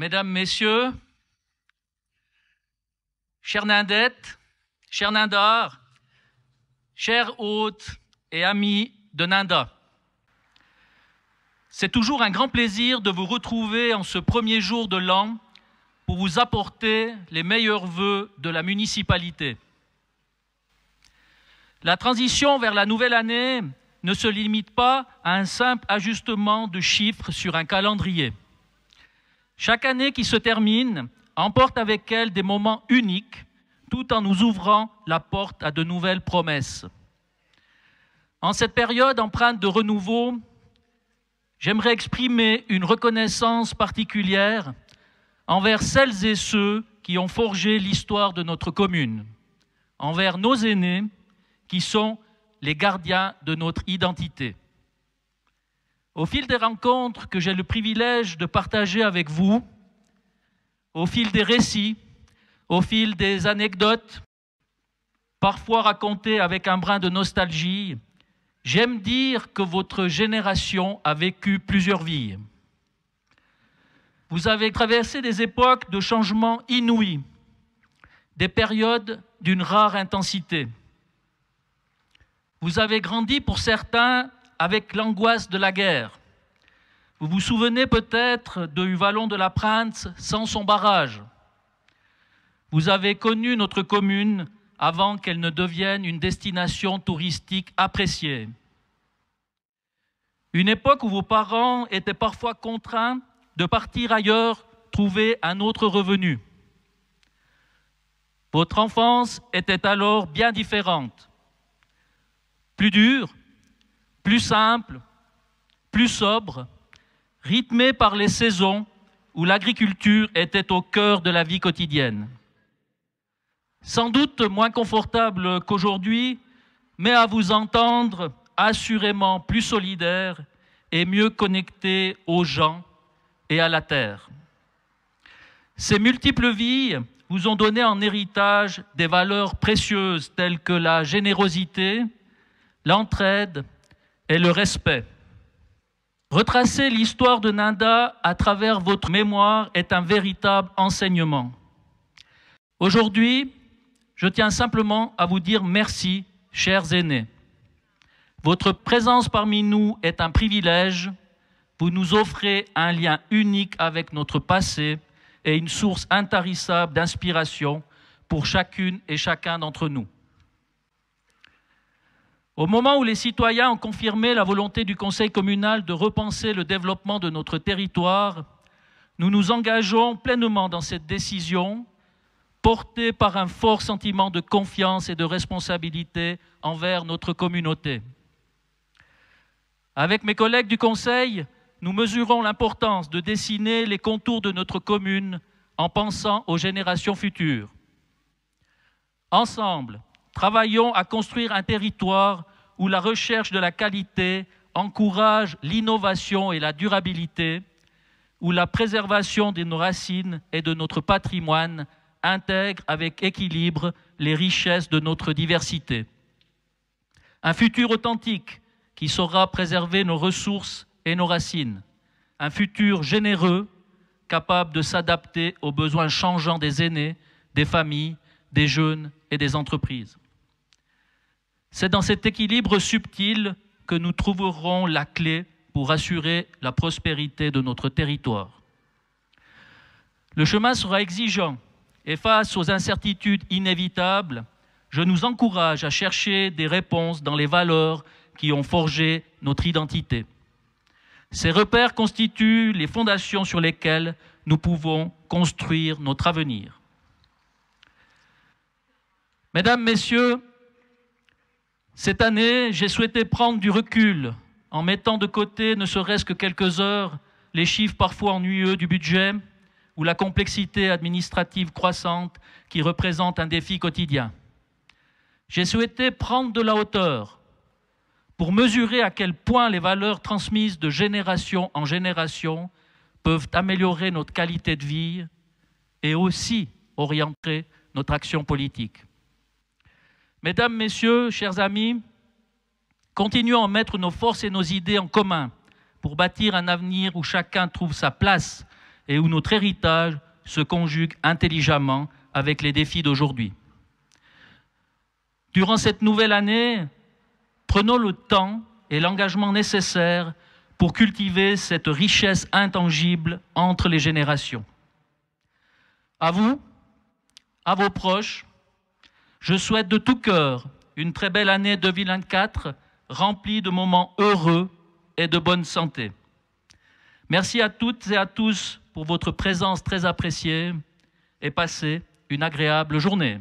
Mesdames, Messieurs, chère Nindette, cher Nindar, chers hôtes et amis de Ninda, c'est toujours un grand plaisir de vous retrouver en ce premier jour de l'an pour vous apporter les meilleurs vœux de la municipalité. La transition vers la nouvelle année ne se limite pas à un simple ajustement de chiffres sur un calendrier. Chaque année qui se termine emporte avec elle des moments uniques, tout en nous ouvrant la porte à de nouvelles promesses. En cette période empreinte de renouveau, j'aimerais exprimer une reconnaissance particulière envers celles et ceux qui ont forgé l'histoire de notre commune, envers nos aînés qui sont les gardiens de notre identité. Au fil des rencontres que j'ai le privilège de partager avec vous, au fil des récits, au fil des anecdotes, parfois racontées avec un brin de nostalgie, j'aime dire que votre génération a vécu plusieurs vies. Vous avez traversé des époques de changements inouïs, des périodes d'une rare intensité. Vous avez grandi pour certains avec l'angoisse de la guerre. Vous vous souvenez peut-être du Vallon de la Prince sans son barrage. Vous avez connu notre commune avant qu'elle ne devienne une destination touristique appréciée. Une époque où vos parents étaient parfois contraints de partir ailleurs, trouver un autre revenu. Votre enfance était alors bien différente. Plus dure, plus simple, plus sobre, rythmée par les saisons où l'agriculture était au cœur de la vie quotidienne. Sans doute moins confortable qu'aujourd'hui, mais à vous entendre, assurément plus solidaire et mieux connecté aux gens et à la terre. Ces multiples vies vous ont donné en héritage des valeurs précieuses telles que la générosité, l'entraide et le respect. Retracer l'histoire de Ninda à travers votre mémoire est un véritable enseignement. Aujourd'hui, je tiens simplement à vous dire merci, chers aînés. Votre présence parmi nous est un privilège. Vous nous offrez un lien unique avec notre passé et une source intarissable d'inspiration pour chacune et chacun d'entre nous. Au moment où les citoyens ont confirmé la volonté du Conseil communal de repenser le développement de notre territoire, nous nous engageons pleinement dans cette décision, portée par un fort sentiment de confiance et de responsabilité envers notre communauté. Avec mes collègues du Conseil, nous mesurons l'importance de dessiner les contours de notre commune en pensant aux générations futures. Ensemble, travaillons à construire un territoire où la recherche de la qualité encourage l'innovation et la durabilité, où la préservation de nos racines et de notre patrimoine intègre avec équilibre les richesses de notre diversité. Un futur authentique qui saura préserver nos ressources et nos racines. Un futur généreux, capable de s'adapter aux besoins changeants des aînés, des familles, des jeunes et des entreprises. C'est dans cet équilibre subtil que nous trouverons la clé pour assurer la prospérité de notre territoire. Le chemin sera exigeant et face aux incertitudes inévitables, je nous encourage à chercher des réponses dans les valeurs qui ont forgé notre identité. Ces repères constituent les fondations sur lesquelles nous pouvons construire notre avenir. Mesdames, Messieurs, cette année, j'ai souhaité prendre du recul en mettant de côté, ne serait-ce que quelques heures, les chiffres parfois ennuyeux du budget ou la complexité administrative croissante qui représente un défi quotidien. J'ai souhaité prendre de la hauteur pour mesurer à quel point les valeurs transmises de génération en génération peuvent améliorer notre qualité de vie et aussi orienter notre action politique. Mesdames, Messieurs, chers amis, continuons à mettre nos forces et nos idées en commun pour bâtir un avenir où chacun trouve sa place et où notre héritage se conjugue intelligemment avec les défis d'aujourd'hui. Durant cette nouvelle année, prenons le temps et l'engagement nécessaires pour cultiver cette richesse intangible entre les générations. À vous, à vos proches, je souhaite de tout cœur une très belle année 2024 remplie de moments heureux et de bonne santé. Merci à toutes et à tous pour votre présence très appréciée et passez une agréable journée.